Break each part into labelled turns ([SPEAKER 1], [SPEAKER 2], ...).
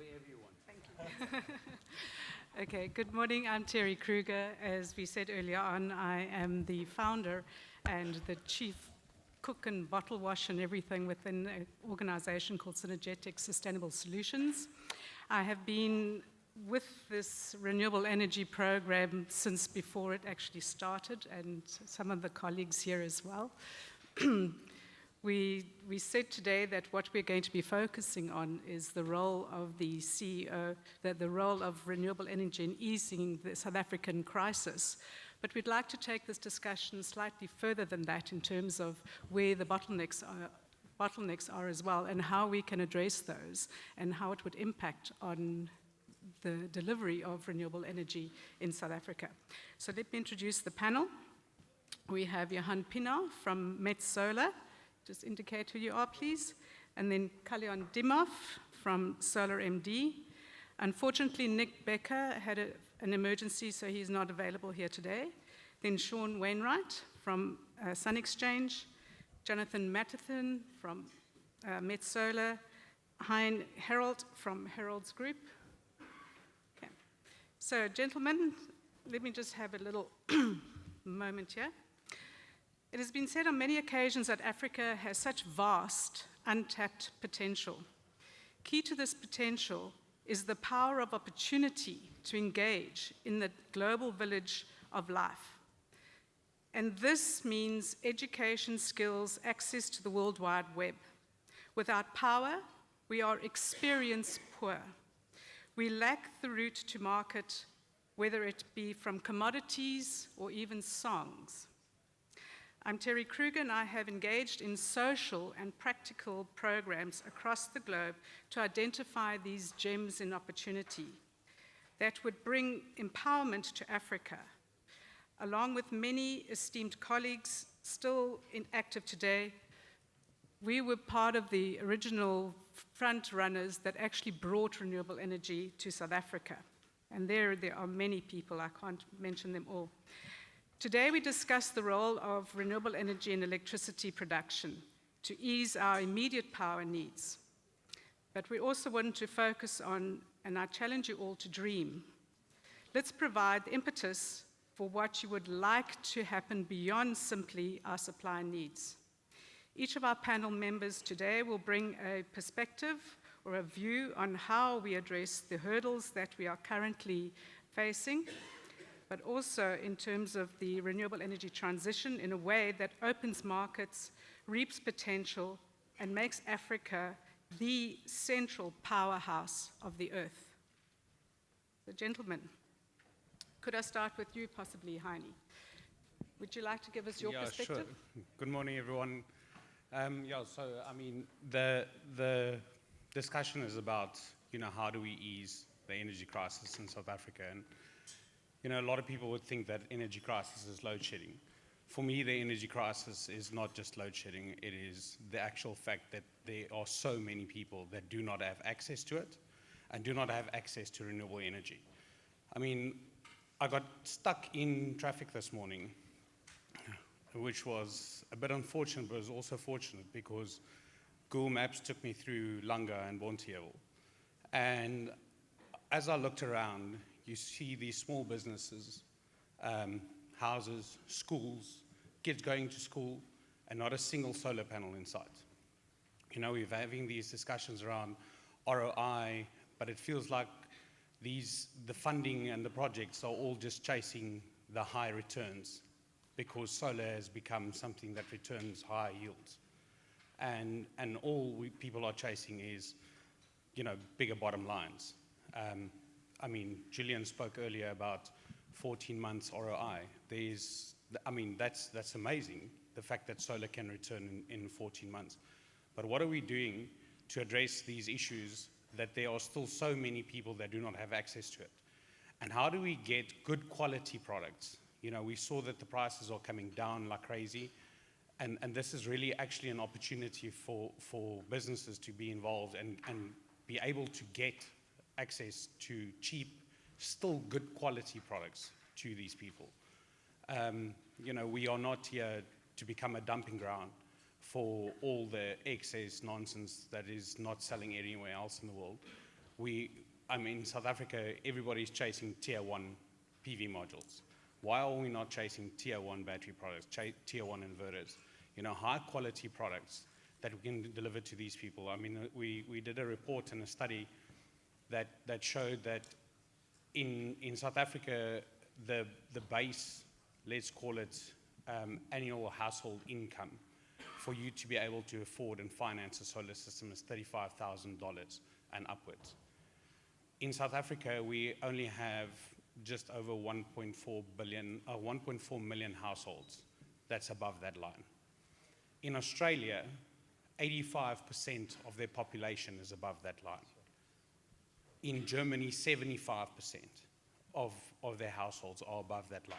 [SPEAKER 1] wherever you want.
[SPEAKER 2] Thank you. Okay, good morning. I'm Terry Kruger. As we said earlier on, I am the founder and the chief cook and bottle wash and everything within an organization called Synergetic Sustainable Solutions. I have been with this renewable energy program since before it actually started, and some of the colleagues here as well. We said today that what we're going to be focusing on is the role of the CEO, the role of renewable energy in easing the South African crisis. But we'd like to take this discussion slightly further than that in terms of where the bottlenecks are as well, and how we can address those, and how it would impact on the delivery of renewable energy in South Africa. So let me introduce the panel. We have Johan Pinaar from Met Solar. Just indicate who you are, please. And then Kalyan Dimov from Solar MD. Unfortunately, Nick Becker had an emergency, so he's not available here today. Then Sean Wainwright from Sun Exchange. Jonathan Mattathan from Met Solar. Hein Harold from Harold's Group. Okay. So, gentlemen, let me just have a little moment here. It has been said on many occasions that Africa has such vast, untapped potential. Key to this potential is the power of opportunity to engage in the global village of life. And this means education, skills, access to the World Wide Web. Without power, we are experience poor. We lack the route to market, whether it be from commodities or even songs. I'm Terry Kruger, and I have engaged in social and practical programs across the globe to identify these gems in opportunity that would bring empowerment to Africa. Along with many esteemed colleagues still active today, we were part of the original front runners that actually brought renewable energy to South Africa. And there are many people, I can't mention them all. Today we discuss the role of renewable energy in electricity production to ease our immediate power needs. But we also want to focus on, and I challenge you all to dream. Let's provide the impetus for what you would like to happen beyond simply our supply needs. Each of our panel members today will bring a perspective or a view on how we address the hurdles that we are currently facing, but also in terms of the renewable energy transition in a way that opens markets, reaps potential, and makes Africa the central powerhouse of the earth. So, gentlemen, could I start with you, possibly, Heini? Would you like to give us your perspective?
[SPEAKER 1] Sure. Good morning, everyone. The discussion is about, how do we ease the energy crisis in South Africa? And a lot of people would think that energy crisis is load shedding. For me, the energy crisis is not just load shedding, it is the actual fact that there are so many people that do not have access to it and do not have access to renewable energy. I got stuck in traffic this morning, which was a bit unfortunate, but it was also fortunate because Google Maps took me through Langa and Bonteheuwel. And as I looked around, you see these small businesses, houses, schools, kids going to school, and not a single solar panel in sight. We're having these discussions around ROI, but it feels like the funding and the projects are all just chasing the high returns because solar has become something that returns high yields. And all people are chasing is, bigger bottom lines. Julian spoke earlier about 14 months ROI. That's amazing, the fact that solar can return in 14 months. But what are we doing to address these issues that there are still so many people that do not have access to it? And how do we get good quality products? We saw that the prices are coming down like crazy, and this is really actually an opportunity for businesses to be involved and be able to get access to cheap, still good quality products to these people. We are not here to become a dumping ground for all the excess nonsense that is not selling anywhere else in the world. I mean, in South Africa, everybody's chasing tier 1 PV modules. Why are we not chasing tier 1 battery products, tier 1 inverters? High quality products that we can deliver to these people. I mean, we did a report and a study that showed that in South Africa, the base, let's call it annual household income for you to be able to afford and finance a solar system is $35,000 and upwards. In South Africa, we only have just over 1.4 million households that's above that line. In Australia, 85% of their population is above that line. In Germany, 75% of their households are above that line.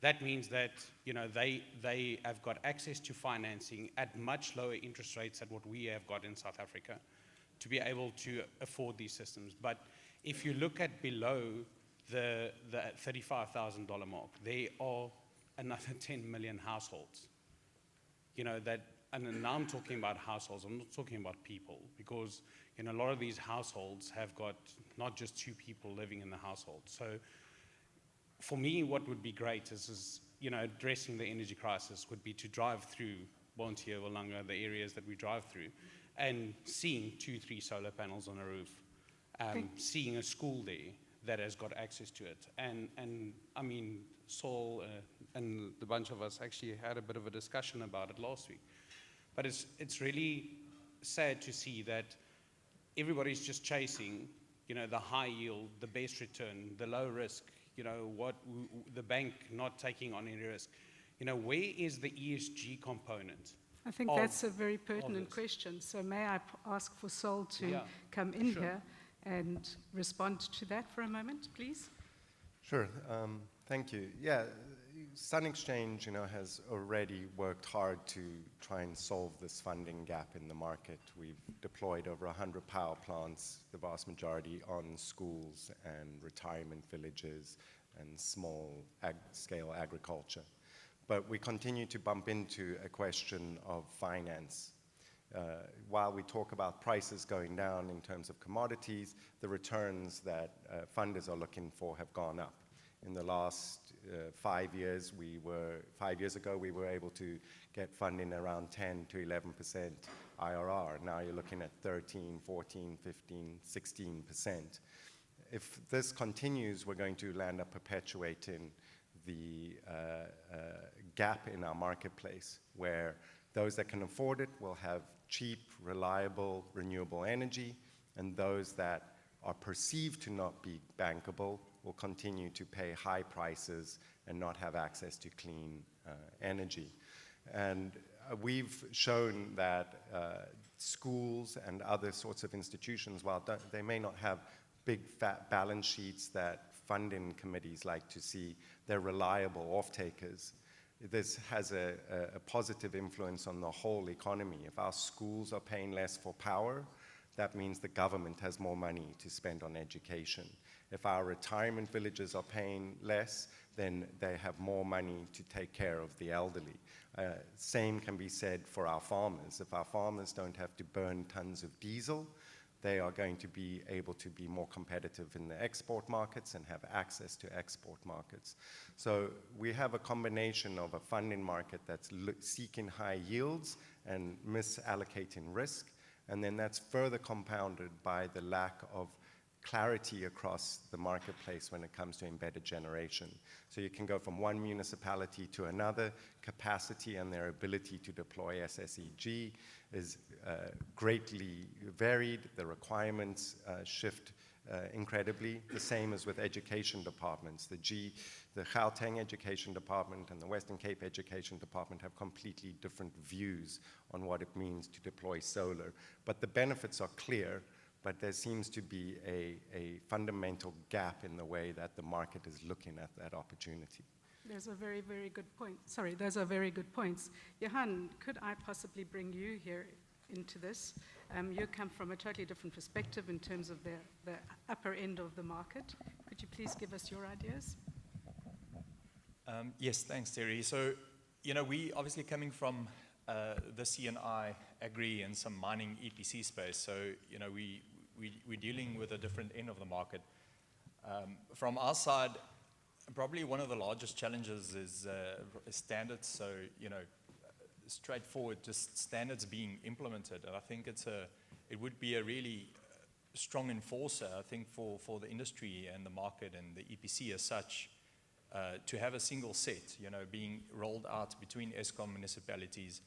[SPEAKER 1] That means that they have got access to financing at much lower interest rates than what we have got in South Africa to be able to afford these systems. But if you look at below the $35,000 mark, there are another 10 million households. And now I'm talking about households, I'm not talking about people, because a lot of these households have got not just 2 people living in the household. So for me, what would be great is addressing the energy crisis would be to drive through Bonteheuwel, Langa, the areas that we drive through, and seeing 2-3 solar panels on a roof, seeing a school there that has got access to it. And I mean, Saul and the bunch of us actually had a bit of a discussion about it last week. But it's really sad to see that everybody's just chasing, the high yield, the best return, the low risk, the bank not taking on any risk. Where is the ESG component?
[SPEAKER 2] I think that's a very pertinent question. So may I ask for Sol to come in here and respond to that for a moment, please?
[SPEAKER 3] Sure. Thank you. Yeah, Sun Exchange, has already worked hard to try and solve this funding gap in the market. We've deployed over 100 power plants, the vast majority on schools and retirement villages and small-scale agriculture. But we continue to bump into a question of finance. While we talk about prices going down in terms of commodities, the returns that funders are looking for have gone up. In the last 5 years, 5 years ago, we were able to get funding around 10 to 11% IRR. Now you're looking at 13, 14, 15, 16%. If this continues, we're going to land up perpetuating the gap in our marketplace, where those that can afford it will have cheap, reliable, renewable energy, and those that are perceived to not be bankable will continue to pay high prices and not have access to clean energy. And we've shown that schools and other sorts of institutions, while they may not have big fat balance sheets that funding committees like to see, they're reliable off-takers. This has a positive influence on the whole economy. If our schools are paying less for power, that means the government has more money to spend on education. If our retirement villages are paying less, then they have more money to take care of the elderly. Same can be said for our farmers. If our farmers don't have to burn tons of diesel, they are going to be able to be more competitive in the export markets and have access to export markets. So we have a combination of a funding market that's seeking high yields and misallocating risk, and then that's further compounded by the lack of clarity across the marketplace when it comes to embedded generation. So you can go from one municipality to another. Capacity and their ability to deploy SSEG is greatly varied. The requirements shift incredibly. The same as with education departments. The Gauteng Education Department and the Western Cape Education Department have completely different views on what it means to deploy solar. But the benefits are clear, but there seems to be a fundamental gap in the way that the market is looking at that opportunity.
[SPEAKER 2] There's a very, very good point. Sorry, those are very good points. Johan, could I possibly bring you here into this? You come from a totally different perspective in terms of the upper end of the market. Could you please give us your ideas?
[SPEAKER 4] Yes, thanks, Terry. So, we obviously coming from the C&I agri and some mining EPC space. So, we're dealing with a different end of the market. From our side, probably one of the largest challenges is standards. So, straightforward, just standards being implemented. And I think it would be a really strong enforcer, I think, for the industry and the market and the EPC as such, to have a single set, being rolled out between Eskom municipalities.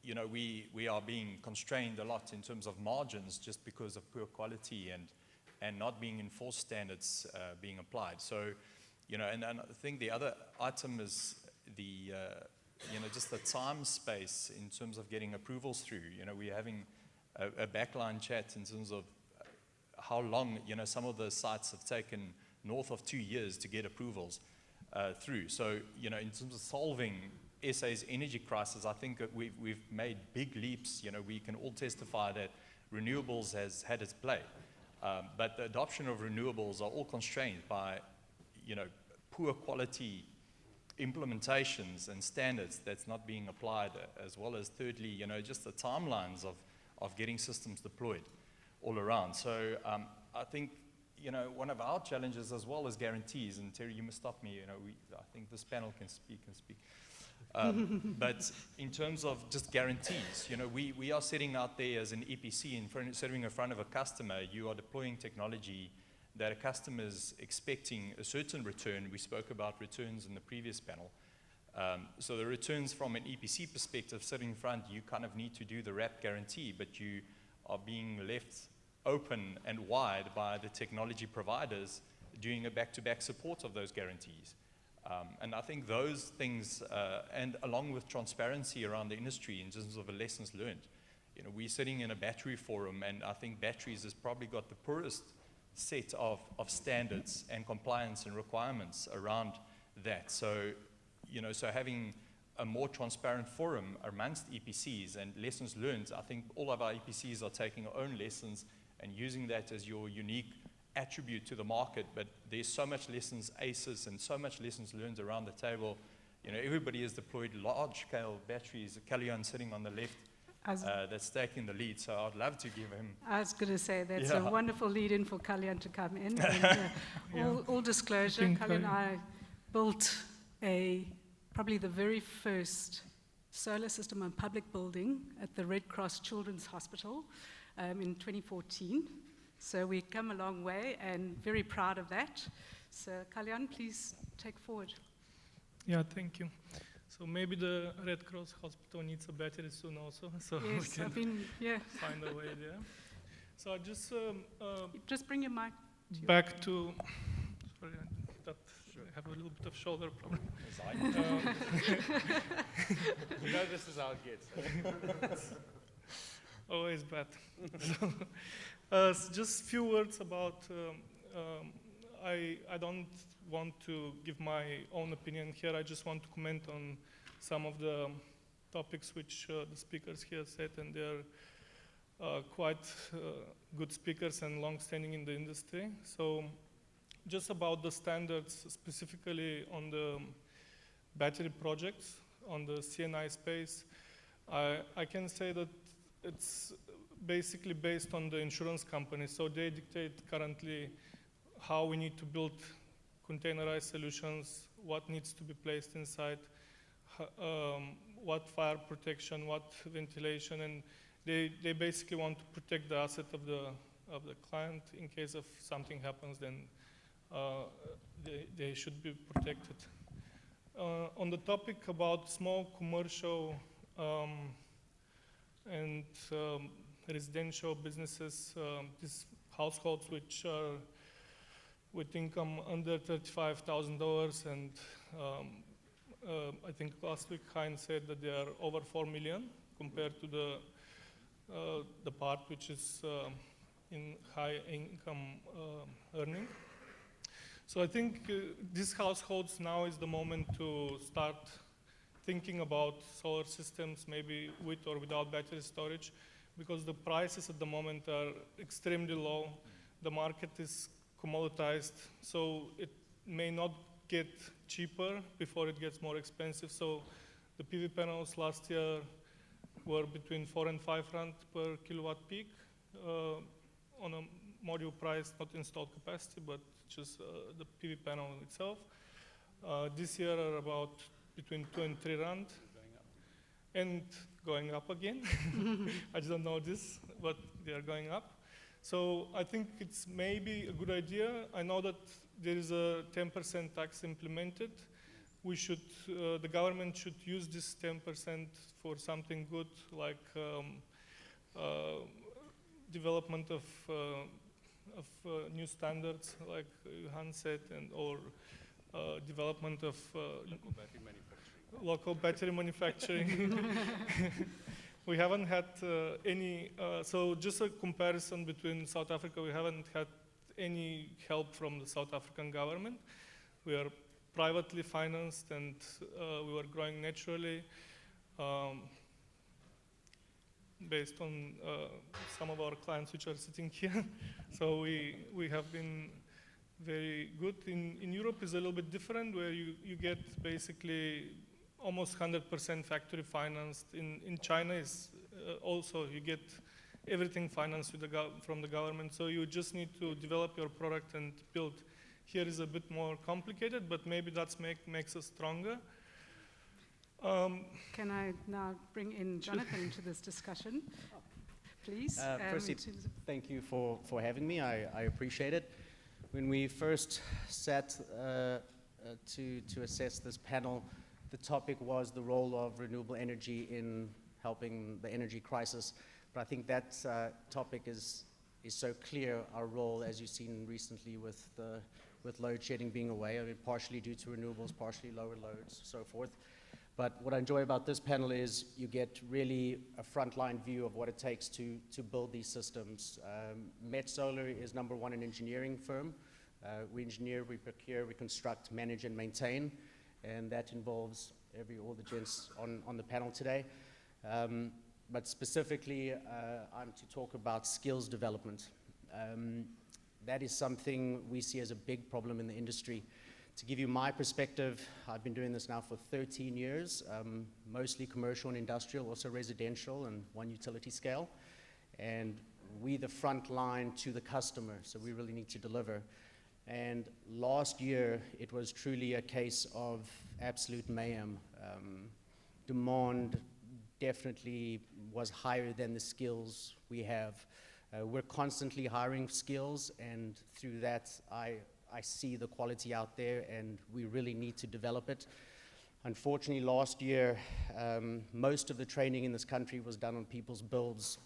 [SPEAKER 4] We are being constrained a lot in terms of margins just because of poor quality and not being enforced standards being applied. So, and I think the other item is just the time space in terms of getting approvals through. We're having a backline chat in terms of how long, some of the sites have taken north of 2 years to get approvals through. So, in terms of solving SA's energy crisis, I think that we've made big leaps. We can all testify that renewables has had its play. But the adoption of renewables are all constrained by, poor quality implementations and standards that's not being applied, as well as thirdly, just the timelines of getting systems deployed all around. So I think, one of our challenges as well is guarantees, and Terry, you must stop me, I think this panel can speak. But in terms of just guarantees, we are sitting out there as an EPC sitting in front of a customer. You are deploying technology that a customer is expecting a certain return. We spoke about returns in the previous panel. So the returns from an EPC perspective, sitting in front, you kind of need to do the wrap guarantee, but you are being left open and wide by the technology providers doing a back-to-back support of those guarantees. And I think those things, and along with transparency around the industry in terms of the lessons learned, we're sitting in a battery forum, and I think batteries has probably got the poorest set of standards and compliance and requirements around that. So, so having a more transparent forum amongst EPCs and lessons learned, I think all of our EPCs are taking our own lessons and using that as your unique attribute to the market. But there's so much lessons, ACEs, and so much lessons learned around the table. Everybody has deployed large-scale batteries. Kalyan sitting on the left, that's taking the lead. So I'd love to give him.
[SPEAKER 2] I was going to say that's a wonderful lead-in for Kalyan to come in. And, all disclosure, Kalyan and I built probably the very first solar system on public building at the Red Cross Children's Hospital in 2014. So we've come a long way and very proud of that. So Kalyan, please take forward.
[SPEAKER 5] Yeah, thank you. So maybe the Red Cross Hospital needs a battery soon also, so
[SPEAKER 2] yes,
[SPEAKER 5] we can find a way there. So I
[SPEAKER 2] just bring your mic to
[SPEAKER 5] back to, sorry, I have a little bit of shoulder problem.
[SPEAKER 1] This is how it gets.
[SPEAKER 5] Always bad. So, just a few words about, I don't want to give my own opinion here. I just want to comment on some of the topics which the speakers here said, and they're quite good speakers and long-standing in the industry. So just about the standards, specifically on the battery projects, on the CNI space, I can say that it's basically based on the insurance companies. So they dictate currently how we need to build containerized solutions, what needs to be placed inside, what fire protection, what ventilation, and they basically want to protect the asset of the client. In case of something happens, then they should be protected. On the topic about small commercial and residential businesses, these households which are with income under $35,000, and I think last week Heinz said that they are over 4 million compared to the part which is in high income earning. So I think these households now is the moment to start thinking about solar systems, maybe with or without battery storage, because the prices at the moment are extremely low. The market is commoditized, so it may not get cheaper before it gets more expensive. So the PV panels last year were between 4 and 5 rand per kilowatt peak, on a module price, not installed capacity, but just the PV panel itself. This year are about between 2 and 3 rand. And going up again. I don't know this, but they are going up. So I think it's maybe a good idea. I know that there is a 10% tax implemented. We should, the government should use this 10% for something good, like development of new standards, like Johan said, and or development of local battery manufacturing. We haven't had any, so just a comparison between South Africa, we haven't had any help from the South African government. We are privately financed and we were growing naturally based on some of our clients which are sitting here. So we have been very good. In Europe is a little bit different, where you get basically almost 100% factory financed. In China is also you get everything financed with from the government. So you just need to develop your product and build. Here is a bit more complicated, but maybe that makes us stronger.
[SPEAKER 2] Can I now bring in Jonathan into this discussion, please?
[SPEAKER 6] Firstly, thank you for having me. I appreciate it. When we first sat to assess this panel, the topic was the role of renewable energy in helping the energy crisis. But I think that topic is so clear, our role, as you've seen recently with load shedding being away, I mean, partially due to renewables, partially lower loads, so forth. But what I enjoy about this panel is you get really a frontline view of what it takes to build these systems. Met Solar is #1 an engineering firm. We engineer, we procure, we construct, manage, and maintain. And that involves all the gents on the panel today. But specifically, I'm to talk about skills development. That is something we see as a big problem in the industry. To give you my perspective, I've been doing this now for 13 years, mostly commercial and industrial, also residential and one utility scale. And we the front line to the customer, so we really need to deliver. And last year, it was truly a case of absolute mayhem. Demand definitely was higher than the skills we have. We're constantly hiring skills, and through that, I see the quality out there, and we really need to develop it. Unfortunately, last year, most of the training in this country was done on people's builds,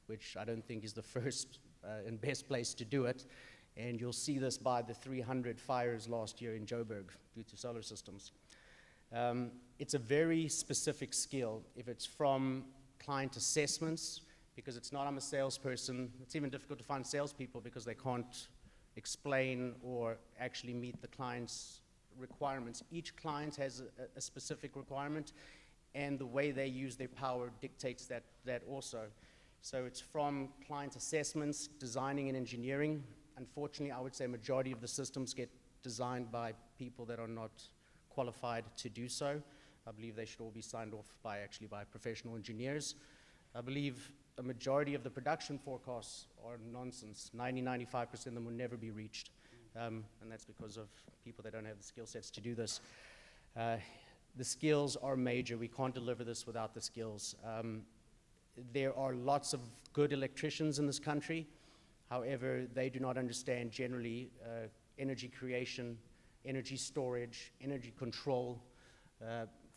[SPEAKER 6] which I don't think is the first and best place to do it. And you'll see this by the 300 fires last year in Joburg due to solar systems. It's a very specific skill. If it's from client assessments, because it's not, I'm a salesperson, it's even difficult to find salespeople because they can't explain or actually meet the client's requirements. Each client has a specific requirement, and the way they use their power dictates that also. So it's from client assessments, designing and engineering. Unfortunately, I would say a majority of the systems get designed by people that are not qualified to do so. I believe they should all be signed off by professional engineers. I believe a majority of the production forecasts are nonsense. 95% of them will never be reached. And that's because of people that don't have the skill sets to do this. The skills are major. We can't deliver this without the skills. There are lots of good electricians in this country. However, they do not understand generally energy creation, energy storage, energy control.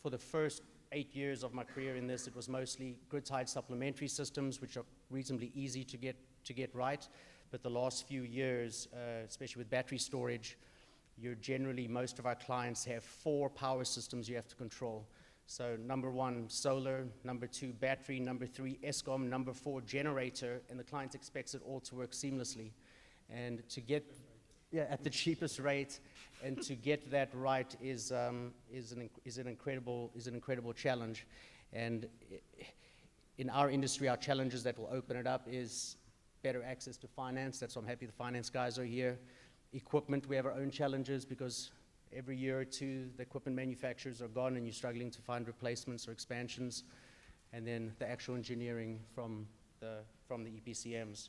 [SPEAKER 6] For the first 8 years of my career in this, it was mostly grid-tied supplementary systems, which are reasonably easy to get right. But the last few years, especially with battery storage, most of our clients have 4 power systems you have to control. So #1, solar, #2, battery, #3, Eskom, #4, generator, and the client expects it all to work seamlessly. And to get, at the cheapest rate, and to get that right is an incredible challenge. And in our industry, our challenges that will open it up is better access to finance. That's why I'm happy the finance guys are here. Equipment, we have our own challenges because every year or two, the equipment manufacturers are gone and you're struggling to find replacements or expansions. And then the actual engineering from from the EPCMs.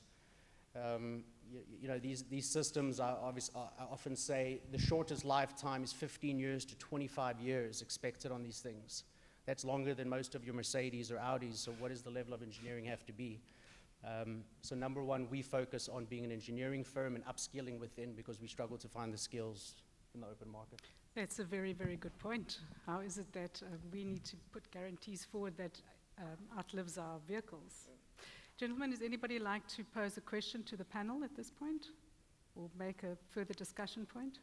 [SPEAKER 6] You know, these systems are I often say the shortest lifetime is 15 years to 25 years expected on these things. That's longer than most of your Mercedes or Audis, so what does the level of engineering have to be? So number one, we focus on being an engineering firm and upskilling within because we struggle to find the skills in the open market.
[SPEAKER 2] That's a very, very good point. How is it that we need to put guarantees forward that outlives our vehicles? Gentlemen, does anybody like to pose a question to the panel at this point or make a further discussion point?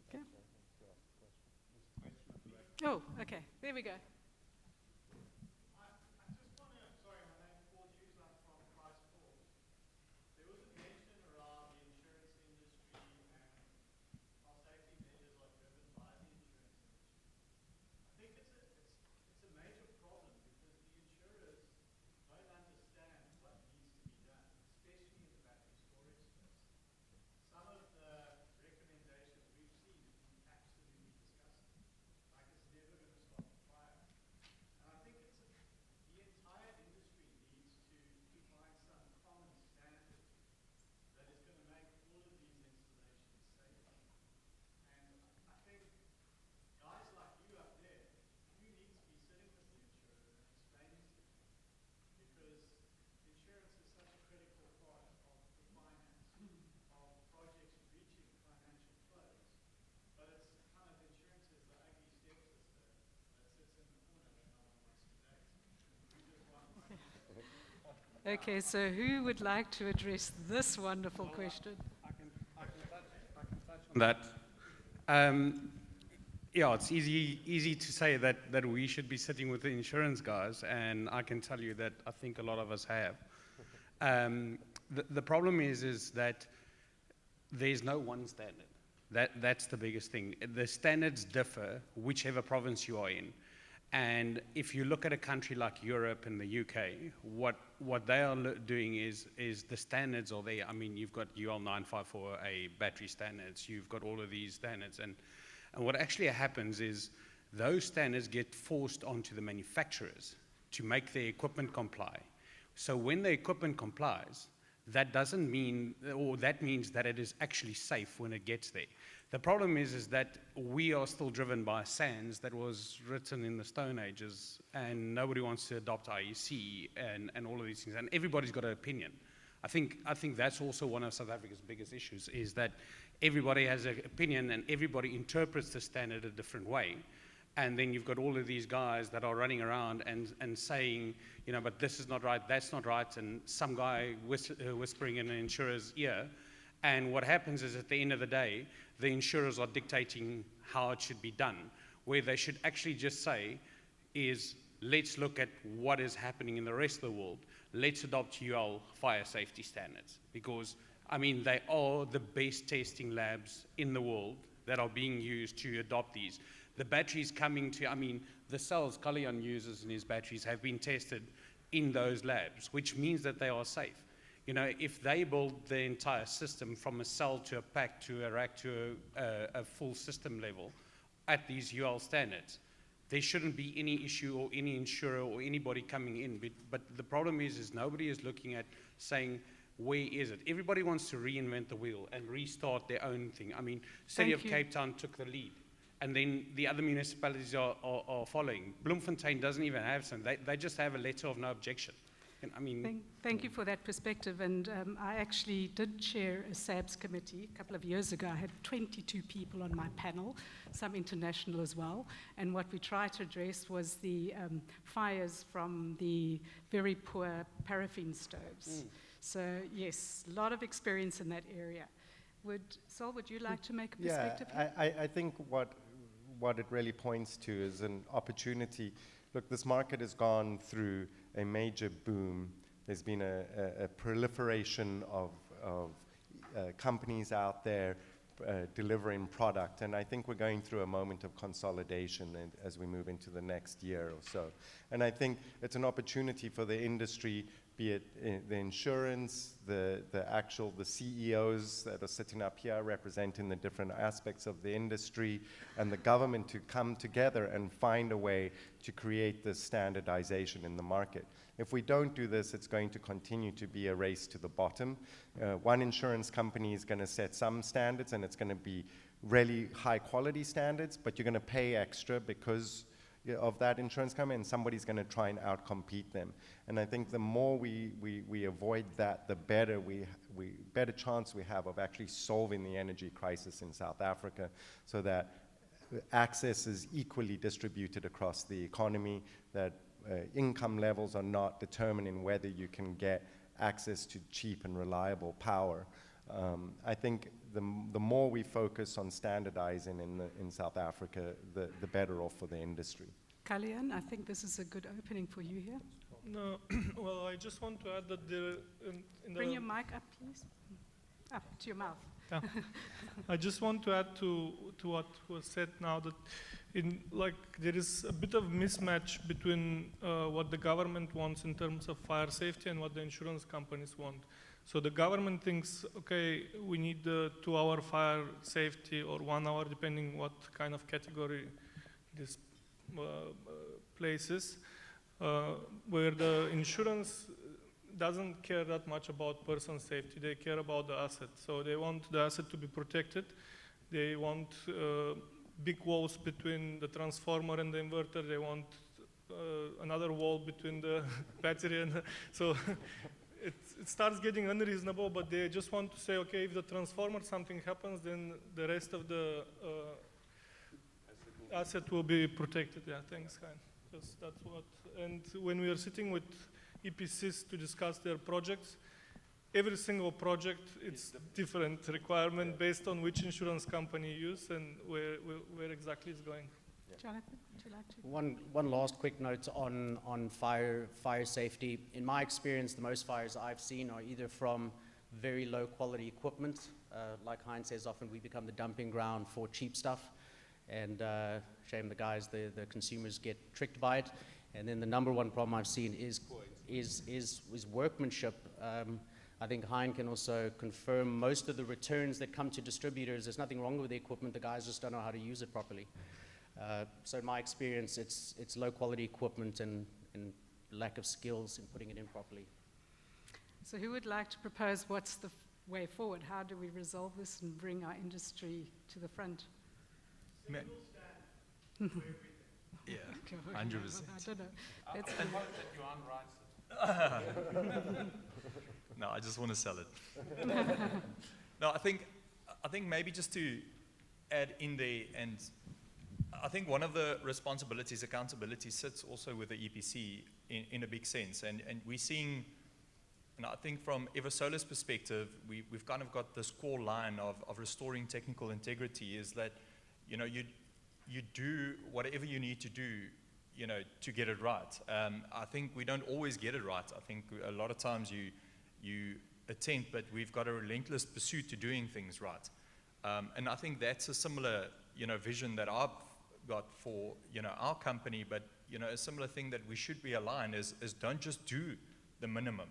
[SPEAKER 2] Okay. Oh, okay. There we go. Okay, so who would like to address this wonderful question?
[SPEAKER 1] I can touch on that. Yeah, it's easy to say that we should be sitting with the insurance guys, and I can tell you that I think a lot of us have. The problem is that there's no one standard. That's the biggest thing. The standards differ whichever province you are in. And if you look at a country like Europe and the UK, what they are doing is the standards are there. I mean, you've got UL 954A battery standards, you've got all of these standards, and what actually happens is those standards get forced onto the manufacturers to make their equipment comply. So when the equipment complies, that doesn't mean, or that means that it is actually safe when it gets there. The problem is that we are still driven by SANS that was written in the Stone Ages, and nobody wants to adopt IEC and all of these things, and everybody's got an opinion. I think that's also one of South Africa's biggest issues, is that everybody has an opinion and everybody interprets the standard a different way. And then you've got all of these guys that are running around and saying, you know, but this is not right, that's not right, and some guy whispering in an insurer's ear. And what happens is at the end of the day, the insurers are dictating how it should be done. Where they should actually just say is, let's look at what is happening in the rest of the world. Let's adopt UL fire safety standards. Because, I mean, they are the best testing labs in the world that are being used to adopt these. The batteries coming to, I mean, the cells Kalyan uses in his batteries have been tested in those labs, which means that they are safe. You know, if they build the entire system from a cell to a pack to a rack to a full system level at these UL standards, there shouldn't be any issue or any insurer or anybody coming in. But the problem is nobody is looking at saying, where is it? Everybody wants to reinvent the wheel and restart their own thing. I mean, City of Cape Town took the lead, and then the other municipalities are following. Bloemfontein doesn't even have some. They just have a letter of no objection. I mean,
[SPEAKER 2] thank you for that perspective. And I actually did chair a SABS committee a couple of years ago. I had 22 people on my panel, some international as well. And what we tried to address was the fires from the very poor paraffin stoves. So yes, a lot of experience in that area. Sol, would you like to make a perspective?
[SPEAKER 3] Yeah, I think what it really points to is an opportunity. Look, this market has gone through a major boom. There's been a proliferation of companies out there delivering product, and I think we're going through a moment of consolidation as we move into the next year or so. And I think it's an opportunity for the industry, be it the insurance, the CEOs that are sitting up here representing the different aspects of the industry, and the government to come together and find a way to create this standardization in the market. If we don't do this, it's going to continue to be a race to the bottom. One insurance company is going to set some standards, and it's going to be really high quality standards, but you're going to pay extra because of that insurance company, and somebody's going to try and outcompete them. And I think the more we avoid that, the better better chance we have of actually solving the energy crisis in South Africa, so that access is equally distributed across the economy, that income levels are not determining whether you can get access to cheap and reliable power. I think the more we focus on standardizing in South Africa, the better off for the industry.
[SPEAKER 2] Kalyan, I think this is a good opening for you here.
[SPEAKER 5] No, well, I just want to add that
[SPEAKER 2] Bring your mic up, please. Up to your mouth.
[SPEAKER 5] I just want to add to what was said now, that there is a bit of mismatch between what the government wants in terms of fire safety and what the insurance companies want. So the government thinks, okay, we need 2-hour fire safety or 1 hour, depending what kind of category this places, where the insurance doesn't care that much about person safety. They care about the asset. So they want the asset to be protected. They want big walls between the transformer and the inverter. They want another wall between the battery and so it starts getting unreasonable, but they just want to say, okay, if the transformer something happens, then the rest of the asset will be protected. Yeah, thanks, Hein. Just that's what. And when we are sitting with EPCs to discuss their projects, every single project, it's different requirement based on which insurance company you use and where exactly it's going.
[SPEAKER 2] Jonathan, would you like to?
[SPEAKER 6] One last quick note on fire safety. In my experience, the most fires I've seen are either from very low quality equipment. Like Hein says, often we become the dumping ground for cheap stuff. And shame the guys, the consumers get tricked by it. And then the number one problem I've seen is workmanship. I think Hein can also confirm most of the returns that come to distributors, there's nothing wrong with the equipment, the guys just don't know how to use it properly. So in my experience, it's low quality equipment and lack of skills in putting it in properly.
[SPEAKER 2] So who would like to propose what's the way forward? How do we resolve this and bring our industry to the front?
[SPEAKER 4] Yeah, 100%.
[SPEAKER 2] I don't know. Let's
[SPEAKER 4] No, I just want to sell it. No, I think maybe just to add in there, and I think one of the responsibilities, accountability, sits also with the EPC in a big sense. And we're seeing, and I think from Eversolar's perspective, we've kind of got this core line of restoring technical integrity is that, you know, you do whatever you need to do, you know, to get it right. I think we don't always get it right. I think a lot of times you attempt, but we've got a relentless pursuit to doing things right. And I think that's a similar, you know, vision that I've got for, you know, our company, but, you know, a similar thing that we should be aligned is don't just do the minimum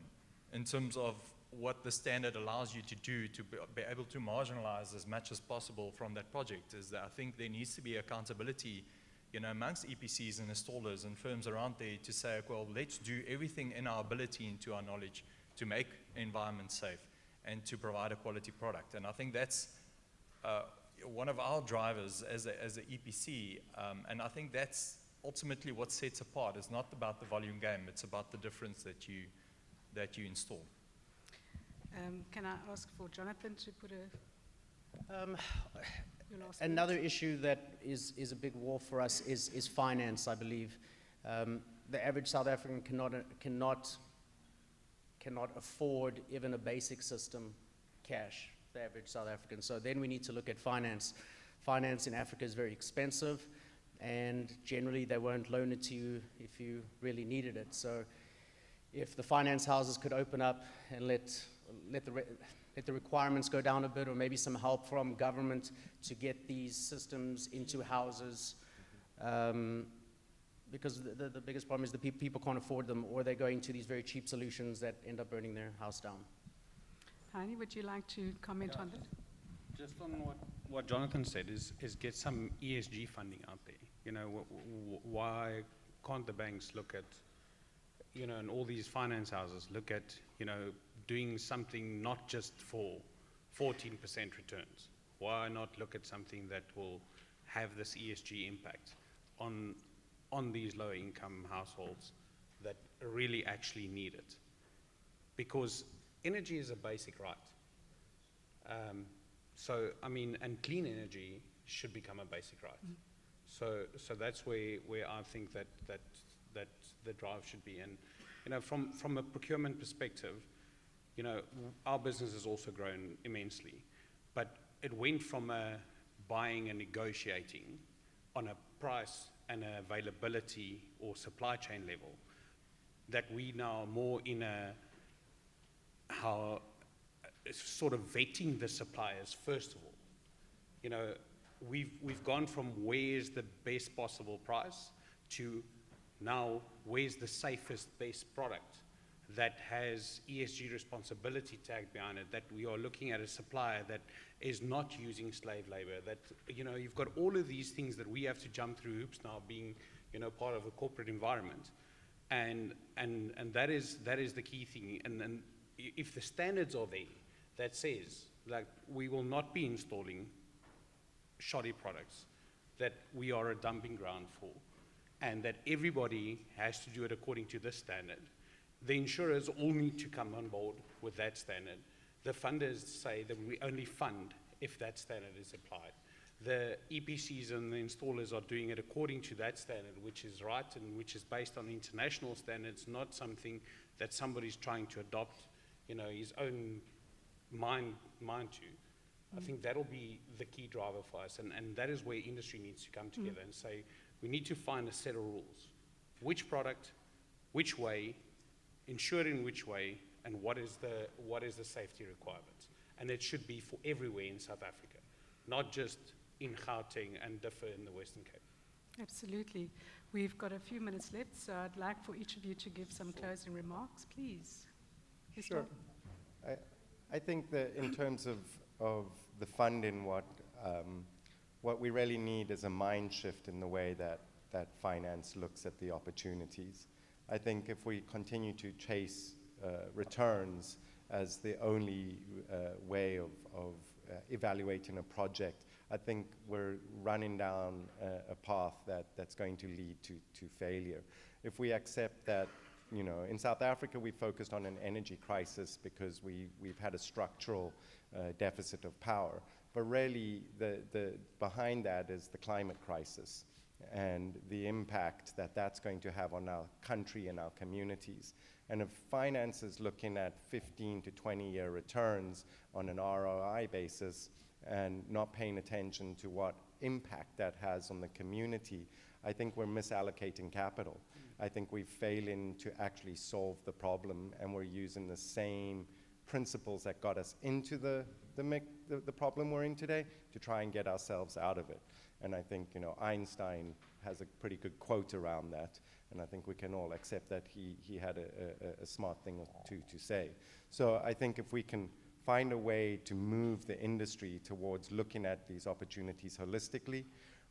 [SPEAKER 4] in terms of what the standard allows you to do to be able to marginalize as much as possible from that project. Is that I think there needs to be accountability, you know, amongst EPCs and installers and firms around there to say, well, let's do everything in our ability and to our knowledge to make environments safe and to provide a quality product. And I think that's one of our drivers as a EPC, and I think that's ultimately what sets apart. It's not about the volume game, it's about the difference that you install.
[SPEAKER 2] Can I ask for Jonathan to put your last
[SPEAKER 6] Another
[SPEAKER 2] words?
[SPEAKER 6] issue that is a big war for us is finance, I believe. The average South African cannot afford even a basic system cash, the average South African. So then we need to look at finance. Finance in Africa is very expensive, and generally they won't loan it to you if you really needed it. So if the finance houses could open up and let the requirements go down a bit, or maybe some help from government to get these systems into houses, because the biggest problem is the people can't afford them, or they're going to these very cheap solutions that end up burning their house down.
[SPEAKER 2] Heini, would you like to comment on that?
[SPEAKER 1] Just on what Jonathan said is get some ESG funding out there. You know, why can't the banks look at, and all these finance houses look at, doing something not just for 14% returns? Why not look at something that will have this ESG impact on these low income households that really actually need it? Because energy is a basic right. And clean energy should become a basic right. So that's where I think that the drive should be. And from a procurement perspective, our business has also grown immensely, but it went from buying and negotiating on a price and availability or supply chain level, that we now are more in sort of vetting the suppliers first of all. We've gone from where's the best possible price to now where's the safest, best product that has ESG responsibility tagged behind it, that we are looking at a supplier that is not using slave labor, that, you've got all of these things that we have to jump through hoops now being, part of a corporate environment. And that is the key thing. And if the standards are there that says, like, we will not be installing shoddy products that we are a dumping ground for, and that everybody has to do it according to this standard, the insurers all need to come on board with that standard. The funders say that we only fund if that standard is applied. The EPCs and the installers are doing it according to that standard, which is right and which is based on international standards, not something that somebody's trying to adopt, his own mind to. I think that'll be the key driver for us, and that is where industry needs to come together and say, we need to find a set of rules. Which product, which way, insured in which way, and what is the safety requirements? And it should be for everywhere in South Africa, not just in Gauteng and differ in the Western Cape.
[SPEAKER 2] Absolutely. We've got a few minutes left, so I'd like for each of you to give some closing remarks, please.
[SPEAKER 3] Sure. I think that in terms of the funding, what we really need is a mind shift in the way that finance looks at the opportunities. I think if we continue to chase returns as the only way of evaluating a project, I think we're running down a path that's going to lead to failure. If we accept that, in South Africa we focused on an energy crisis because we've had a structural deficit of power, but really the behind that is the climate crisis and the impact that's going to have on our country and our communities. And if finance is looking at 15 to 20-year returns on an ROI basis and not paying attention to what impact that has on the community, I think we're misallocating capital. I think we're failing to actually solve the problem, and we're using the same principles that got us into the problem we're in today to try and get ourselves out of it. And I think, Einstein has a pretty good quote around that, and I think we can all accept that he had a smart thing to say. So I think if we can find a way to move the industry towards looking at these opportunities holistically,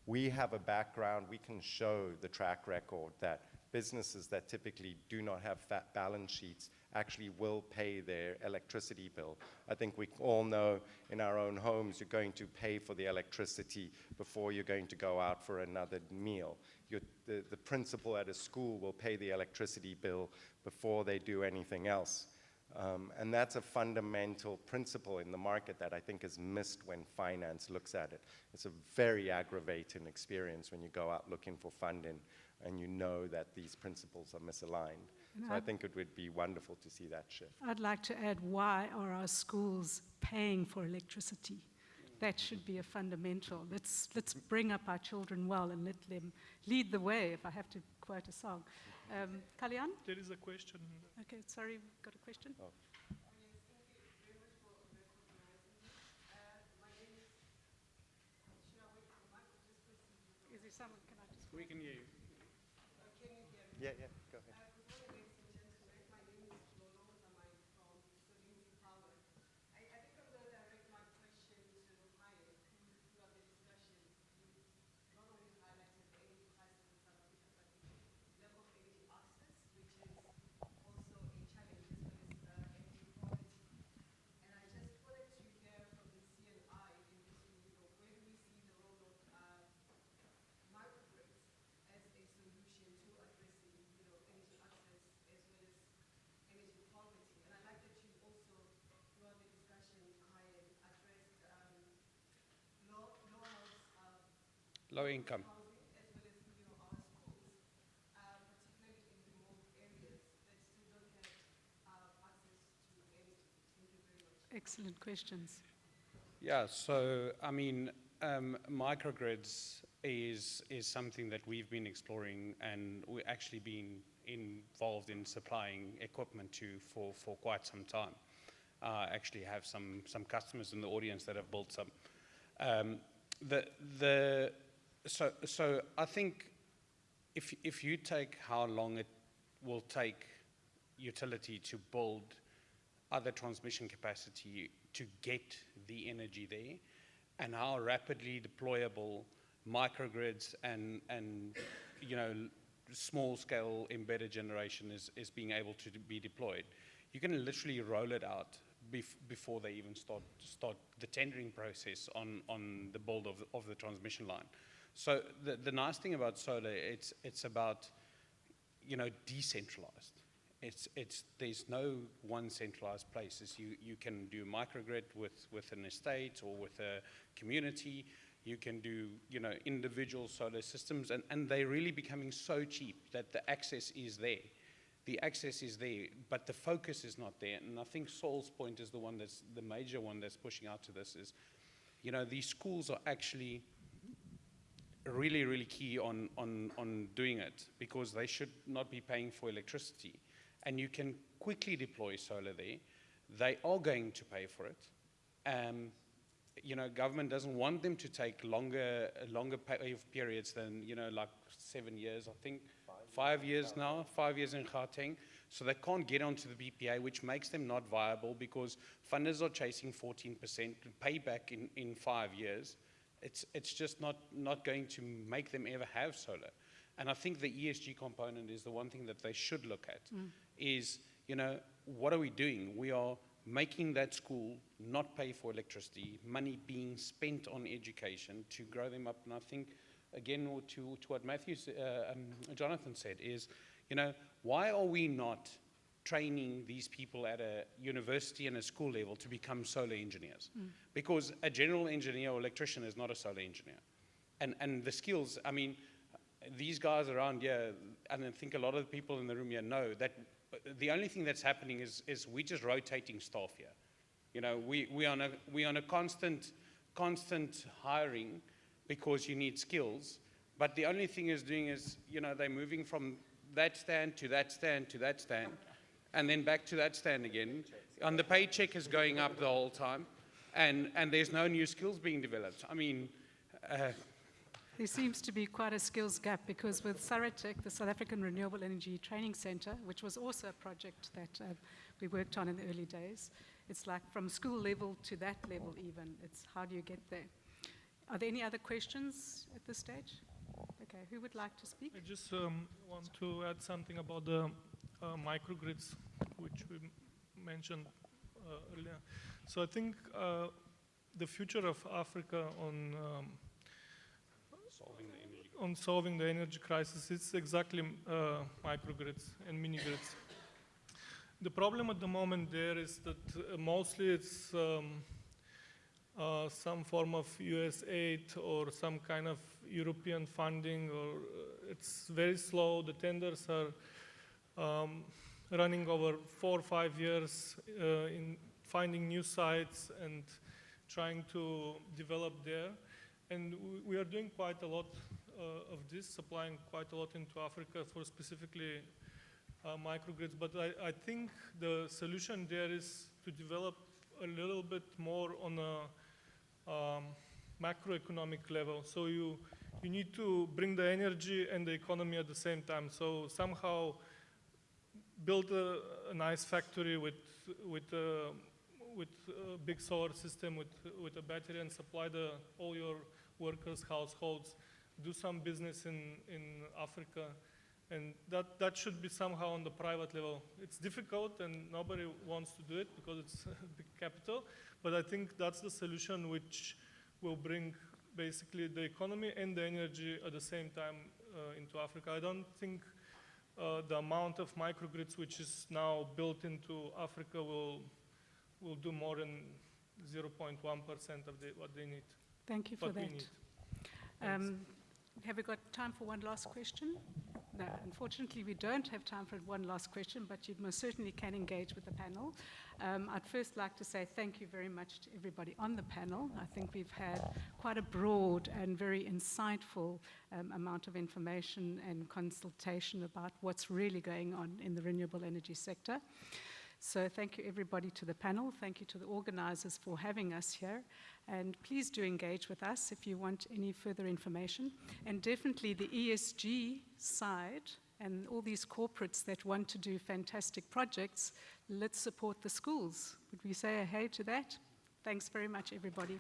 [SPEAKER 3] we have a background, we can show the track record that businesses that typically do not have fat balance sheets actually will pay their electricity bill. I think we all know in our own homes, you're going to pay for the electricity before you're going to go out for another meal. The principal at a school will pay the electricity bill before they do anything else. And that's a fundamental principle in the market that I think is missed when finance looks at it. It's a very aggravating experience when you go out looking for funding and you know that these principles are misaligned. So I think it would be wonderful to see that shift.
[SPEAKER 2] I'd like to add, why are our schools paying for electricity? That should be a fundamental. Let's bring up our children well and let them lead the way, if I have to quote a song. Kalyan?
[SPEAKER 5] There is a question.
[SPEAKER 2] Okay, sorry, we've got a question.
[SPEAKER 3] Oh.
[SPEAKER 2] Is there someone, can I just...
[SPEAKER 1] We can hear you.
[SPEAKER 3] Yeah, go ahead.
[SPEAKER 1] low income.
[SPEAKER 2] Excellent questions.
[SPEAKER 1] Yeah, so I mean, microgrids is something that we've been exploring, and we've actually been involved in supplying equipment to for quite some time. Actually have some customers in the audience that have built some. So I think if you take how long it will take utility to build other transmission capacity to get the energy there, and how rapidly deployable microgrids and you know, small scale embedded generation is being able to be deployed, you can literally roll it out before they even start the tendering process on the build of the transmission line. So the nice thing about solar, it's about, you know, decentralized. There's no one centralized place. You can do microgrid with an estate or with a community. You can do, you know, individual solar systems, and they're really becoming so cheap that the access is there. The access is there, but the focus is not there. And I think Saul's point is the major one that's pushing out to this is, you know, these schools are actually really, really key on doing it, because they should not be paying for electricity. And you can quickly deploy solar there. They are going to pay for it. You know, government doesn't want them to take longer pay periods than, you know, like 7 years, I think. 5 years now, 5 years in Gauteng. So they can't get onto the BPA, which makes them not viable, because funders are chasing 14% payback in 5 years. It's just not going to make them ever have solar. And I think the ESG component is the one thing that they should look at, is, you know, what are we doing? We are making that school not pay for electricity, money being spent on education to grow them up. And I think, again, to what Jonathan said is, you know, why are we not training these people at a university and a school level to become solar engineers? Because a general engineer or electrician is not a solar engineer. And the skills, I mean, these guys around here, and I think a lot of the people in the room here know that the only thing that's happening is we're just rotating staff here. You know, we on a constant hiring, because you need skills. But the only thing is doing is, you know, they're moving from that stand to that stand to that stand, and then back to that stand again. And the paycheck is going up the whole time, and there's no new skills being developed. I mean,
[SPEAKER 2] There seems to be quite a skills gap, because with Saratech, the South African Renewable Energy Training Center, which was also a project that we worked on in the early days, it's like from school level to that level even. It's how do you get there? Are there any other questions at this stage? Okay, who would like to speak?
[SPEAKER 5] I just want to add something about the microgrids, which we mentioned earlier. So I think the future of Africa on solving the energy crisis is exactly microgrids and mini-grids. The problem at the moment there is that mostly it's some form of US aid or some kind of European funding, or it's very slow. The tenders are running over 4 or 5 years in finding new sites and trying to develop there. And we are doing quite a lot of this, supplying quite a lot into Africa for specifically microgrids. But I think the solution there is to develop a little bit more on a macroeconomic level. So you need to bring the energy and the economy at the same time. So somehow build a nice factory with a big solar system, with a battery, and supply all your workers, households. Do some business in Africa, and that should be somehow on the private level. It's difficult, and nobody wants to do it because it's a big capital, but I think that's the solution which will bring basically the economy and the energy at the same time into Africa. I don't think the amount of microgrids which is now built into Africa will do more than 0.1% of what they need.
[SPEAKER 2] Thank you for
[SPEAKER 5] what we
[SPEAKER 2] that.
[SPEAKER 5] need.
[SPEAKER 2] Have we got time for one last question? No, unfortunately, we don't have time for one last question, but you most certainly can engage with the panel. I'd first like to say thank you very much to everybody on the panel. I think we've had quite a broad and very insightful amount of information and consultation about what's really going on in the renewable energy sector. So thank you everybody to the panel. Thank you to the organizers for having us here. And please do engage with us if you want any further information. And definitely the ESG side and all these corporates that want to do fantastic projects, let's support the schools. Would we say a hey to that? Thanks very much, everybody.